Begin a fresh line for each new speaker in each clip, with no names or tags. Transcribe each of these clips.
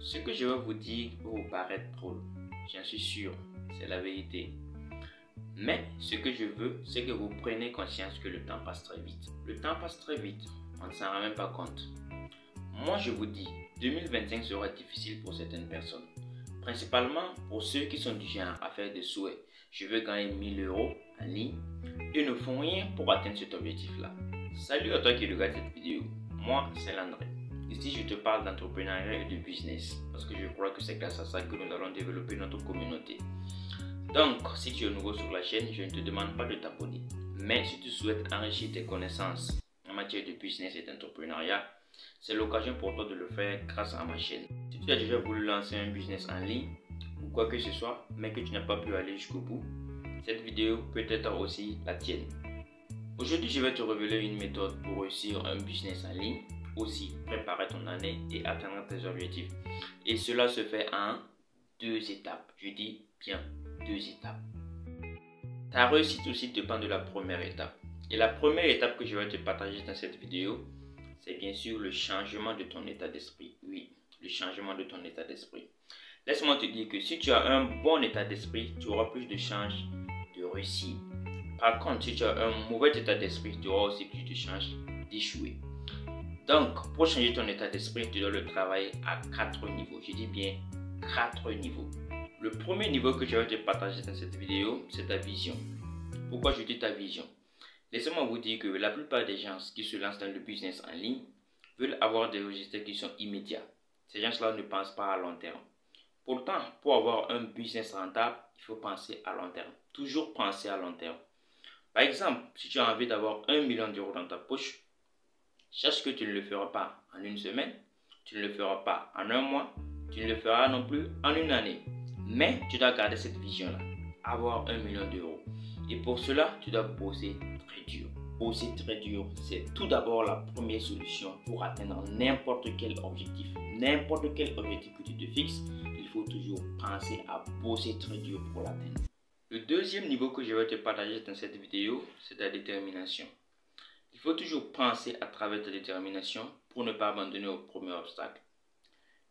Ce que je vais vous dire peut vous paraître drôle, j'en suis sûr, c'est la vérité. Mais ce que je veux, c'est que vous preniez conscience que le temps passe très vite. Le temps passe très vite, on ne s'en rend même pas compte. Moi je vous dis, 2025 sera difficile pour certaines personnes. Principalement pour ceux qui sont du genre à faire des souhaits. Je veux gagner 1000 € en ligne et ne font rien pour atteindre cet objectif-là. Salut à toi qui regarde cette vidéo, moi c'est Landré. Ici je te parle d'entrepreneuriat et de business parce que je crois que c'est grâce à ça que nous allons développer notre communauté. Donc si tu es nouveau sur la chaîne, je ne te demande pas de t'abonner. Mais si tu souhaites enrichir tes connaissances en matière de business et d'entrepreneuriat, c'est l'occasion pour toi de le faire grâce à ma chaîne. Si tu as déjà voulu lancer un business en ligne ou quoi que ce soit, mais que tu n'as pas pu aller jusqu'au bout, cette vidéo peut être aussi la tienne. Aujourd'hui, je vais te révéler une méthode pour réussir un business en ligne, aussi préparer ton année et atteindre tes objectifs. Et cela se fait en 2 étapes. Je dis bien 2 étapes. Ta réussite aussi dépend de la première étape. Et la première étape que je vais te partager dans cette vidéo, c'est bien sûr le changement de ton état d'esprit. Oui, le changement de ton état d'esprit. Laisse-moi te dire que si tu as un bon état d'esprit, tu auras plus de chances de réussir. Par contre, si tu as un mauvais état d'esprit, tu auras aussi plus de chances d'échouer. Donc, pour changer ton état d'esprit, tu dois le travailler à 4 niveaux. Je dis bien 4 niveaux. Le premier niveau que je vais te partager dans cette vidéo, c'est ta vision. Pourquoi je dis ta vision? Laissez-moi vous dire que la plupart des gens qui se lancent dans le business en ligne veulent avoir des résultats qui sont immédiats. Ces gens-là ne pensent pas à long terme. Pourtant, pour avoir un business rentable, il faut penser à long terme. Toujours penser à long terme. Par exemple, si tu as envie d'avoir 1 million d'euros dans ta poche, sache que tu ne le feras pas en une semaine, tu ne le feras pas en un mois, tu ne le feras non plus en une année. Mais tu dois garder cette vision-là, avoir 1 million d'euros. Et pour cela, tu dois bosser très dur. Bosser très dur, c'est tout d'abord la première solution pour atteindre n'importe quel objectif. N'importe quel objectif que tu te fixes, il faut toujours penser à bosser très dur pour l'atteindre. Le deuxième niveau que je vais te partager dans cette vidéo, c'est ta détermination. Il faut toujours penser à travers ta détermination pour ne pas abandonner au premier obstacle.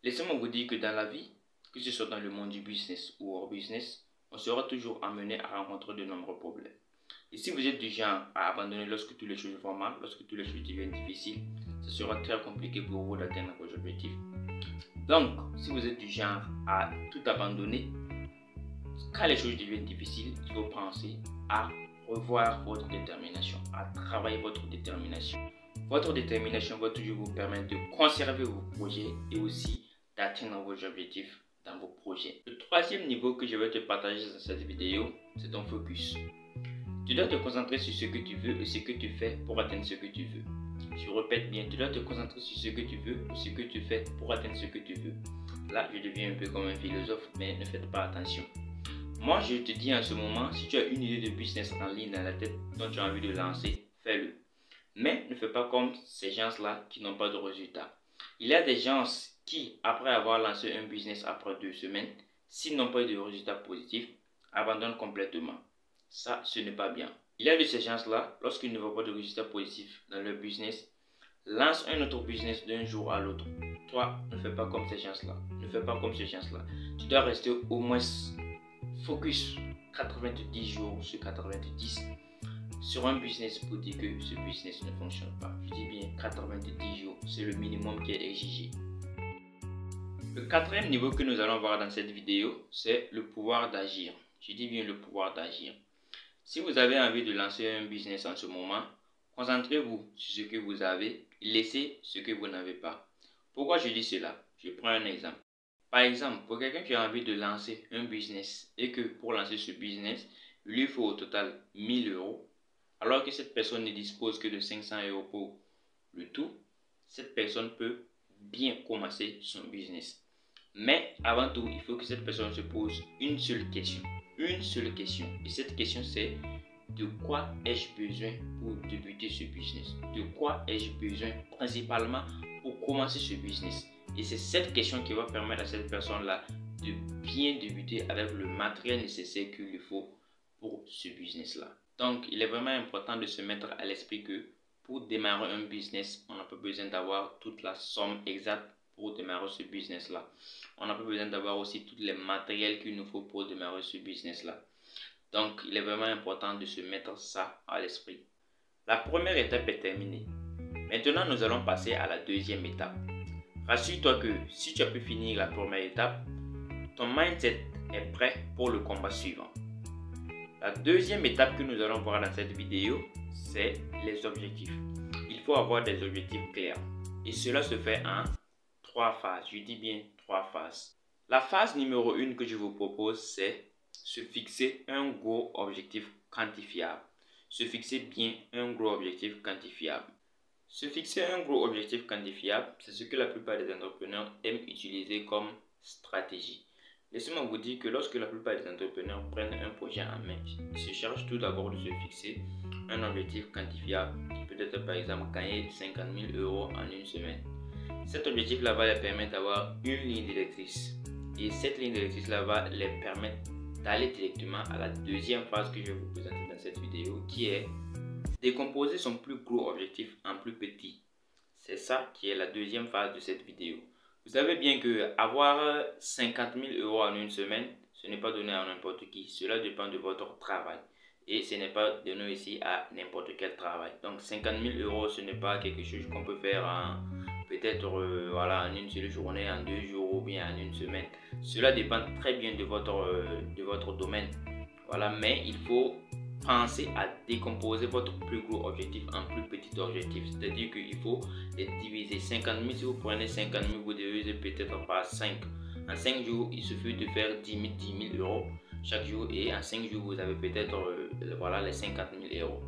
Laissez-moi vous dire que dans la vie, que ce soit dans le monde du business ou hors business, on sera toujours amené à rencontrer de nombreux problèmes. Et si vous êtes du genre à abandonner lorsque toutes les choses vont mal, lorsque toutes les choses deviennent difficiles, ce sera très compliqué pour vous d'atteindre vos objectifs. Donc, si vous êtes du genre à tout abandonner, quand les choses deviennent difficiles, il faut penser à revoir votre détermination, à travailler votre détermination. Votre détermination va toujours vous permettre de conserver vos projets et aussi d'atteindre vos objectifs dans vos projets. Le troisième niveau que je vais te partager dans cette vidéo, c'est ton focus. Tu dois te concentrer sur ce que tu veux et ce que tu fais pour atteindre ce que tu veux. Je répète bien, tu dois te concentrer sur ce que tu veux et ce que tu fais pour atteindre ce que tu veux. Là, je deviens un peu comme un philosophe, mais ne faites pas attention. Moi, je te dis en ce moment, si tu as une idée de business en ligne dans la tête dont tu as envie de lancer, fais-le. Mais ne fais pas comme ces gens-là qui n'ont pas de résultats. Il y a des gens qui, après avoir lancé un business après 2 semaines, s'ils n'ont pas eu de résultats positifs, abandonnent complètement. Ça, ce n'est pas bien. Il y a de ces gens-là, lorsqu'ils ne voient pas de résultats positifs dans leur business, lance un autre business d'un jour à l'autre. Toi, ne fais pas comme ces gens-là. Ne fais pas comme ces gens-là. Tu dois rester au moins focus 90 jours sur 90 sur un business pour dire que ce business ne fonctionne pas. Je dis bien 90 jours, c'est le minimum qui est exigé. Le quatrième niveau que nous allons voir dans cette vidéo, c'est le pouvoir d'agir. Je dis bien le pouvoir d'agir. Si vous avez envie de lancer un business en ce moment, concentrez-vous sur ce que vous avez et laissez ce que vous n'avez pas. Pourquoi je dis cela? Je prends un exemple. Par exemple, pour quelqu'un qui a envie de lancer un business et que pour lancer ce business, il lui faut au total 1000 €, alors que cette personne ne dispose que de 500 € pour le tout, cette personne peut bien commencer son business. Mais avant tout, il faut que cette personne se pose une seule question. Une seule question. Et cette question c'est: de quoi ai-je besoin pour débuter ce business? De quoi ai-je besoin principalement pour commencer ce business? Et c'est cette question qui va permettre à cette personne-là de bien débuter avec le matériel nécessaire qu'il lui faut pour ce business-là. Donc, il est vraiment important de se mettre à l'esprit que pour démarrer un business, on n'a pas besoin d'avoir toute la somme exacte pour démarrer ce business-là. On n'a pas besoin d'avoir aussi tous les matériels qu'il nous faut pour démarrer ce business-là. Donc, il est vraiment important de se mettre ça à l'esprit. La première étape est terminée. Maintenant, nous allons passer à la deuxième étape. Rassure-toi que si tu as pu finir la première étape, ton mindset est prêt pour le combat suivant. La deuxième étape que nous allons voir dans cette vidéo, c'est les objectifs. Il faut avoir des objectifs clairs. Et cela se fait en 3 phases. Je dis bien 3 phases. La phase numéro 1 que je vous propose, c'est se fixer un gros objectif quantifiable. Se fixer bien un gros objectif quantifiable. Se fixer un gros objectif quantifiable, c'est ce que la plupart des entrepreneurs aiment utiliser comme stratégie. Laissez-moi vous dire que lorsque la plupart des entrepreneurs prennent un projet en main, ils se chargent tout d'abord de se fixer un objectif quantifiable, qui peut être par exemple gagner 50 000 € en une semaine. Cet objectif-là va les permettre d'avoir une ligne directrice. Et cette ligne directrice-là va les permettre d'aller directement à la deuxième phase que je vais vous présenter dans cette vidéo, qui est décomposer son plus gros objectif en plus petit. C'est ça qui est la deuxième phase de cette vidéo. Vous savez bien que avoir 50 000 € en une semaine, ce n'est pas donné à n'importe qui. Cela dépend de votre travail. Et ce n'est pas donné ici à n'importe quel travail. Donc 50 000 €, ce n'est pas quelque chose qu'on peut faire en peut-être voilà, en une seule journée, en 2 jours ou bien en une semaine. Cela dépend très bien de votre domaine. Voilà, mais il faut penser à décomposer votre plus gros objectif en plus petits objectifs. C'est-à-dire qu'il faut les diviser. 50 000, si vous prenez 50 000, vous divisez peut-être par 5. En 5 jours, il suffit de faire 10 000 € chaque jour. Et en 5 jours, vous avez peut-être voilà, les 50 000 €.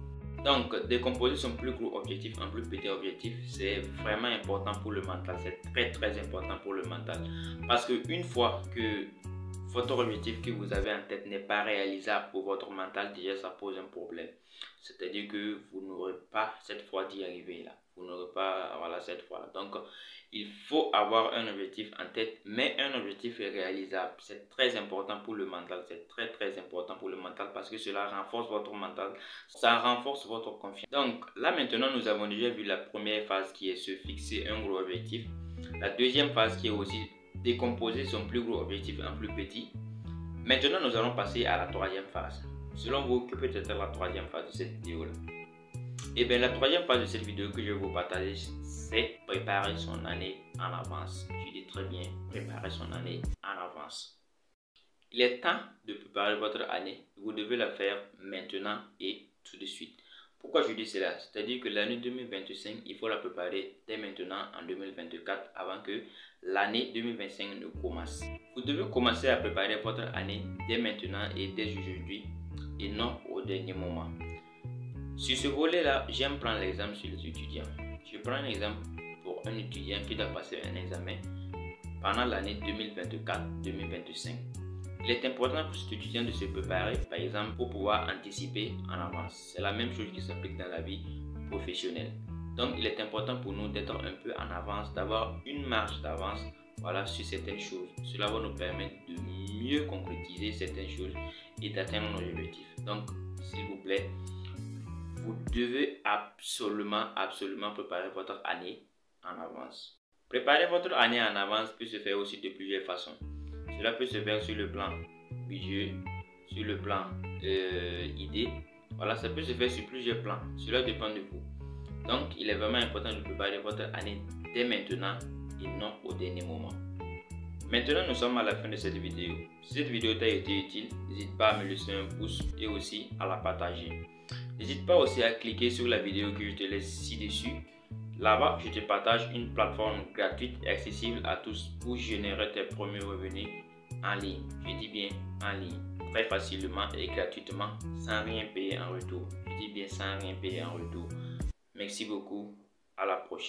Donc, décomposer son plus gros objectif en plus petits objectifs, c'est vraiment important pour le mental. C'est très important pour le mental. Parce qu'une fois que votre objectif que vous avez en tête n'est pas réalisable pour votre mental, déjà ça pose un problème. C'est-à-dire que vous n'aurez pas cette foi d'y arriver là. Vous n'aurez pas voilà, cette foi. Donc, il faut avoir un objectif en tête, mais un objectif réalisable. C'est très important pour le mental. C'est très important pour le mental parce que cela renforce votre mental. Ça renforce votre confiance. Donc, là maintenant, nous avons déjà vu la première phase qui est se fixer un gros objectif. La deuxième phase qui est aussi décomposer son plus gros objectif en plus petit. Maintenant, nous allons passer à la troisième phase. Selon vous, que peut être la troisième phase de cette vidéo-là? Et bien, la troisième phase de cette vidéo que je vais vous partager, c'est préparer son année en avance. Je dis très bien, préparer son année en avance. Il est temps de préparer votre année. Vous devez la faire maintenant et tout de suite. Pourquoi je dis cela? C'est-à-dire que l'année 2025, il faut la préparer dès maintenant en 2024 avant que l'année 2025 ne commence. Vous devez commencer à préparer votre année dès maintenant et dès aujourd'hui et non au dernier moment. Sur ce volet-là, j'aime prendre l'exemple sur les étudiants. Je prends un exemple pour un étudiant qui doit passer un examen pendant l'année 2024-2025. Il est important pour cet étudiant de se préparer, par exemple, pour pouvoir anticiper en avance. C'est la même chose qui s'applique dans la vie professionnelle. Donc, il est important pour nous d'être un peu en avance, d'avoir une marge d'avance voilà, sur certaines choses. Cela va nous permettre de mieux concrétiser certaines choses et d'atteindre nos objectifs. Donc, s'il vous plaît, vous devez absolument préparer votre année en avance. Préparer votre année en avance peut se faire aussi de plusieurs façons. Cela peut se faire sur le plan budget, sur le plan idée. Voilà, ça peut se faire sur plusieurs plans. Cela dépend de vous. Donc, il est vraiment important de préparer votre année dès maintenant et non au dernier moment. Maintenant, nous sommes à la fin de cette vidéo. Si cette vidéo t'a été utile, n'hésite pas à me laisser un pouce et aussi à la partager. N'hésite pas aussi à cliquer sur la vidéo que je te laisse ci-dessus. Là-bas, je te partage une plateforme gratuite et accessible à tous pour générer tes premiers revenus en ligne. Je dis bien en ligne, très facilement et gratuitement, sans rien payer en retour. Je dis bien sans rien payer en retour. Merci beaucoup, à la prochaine.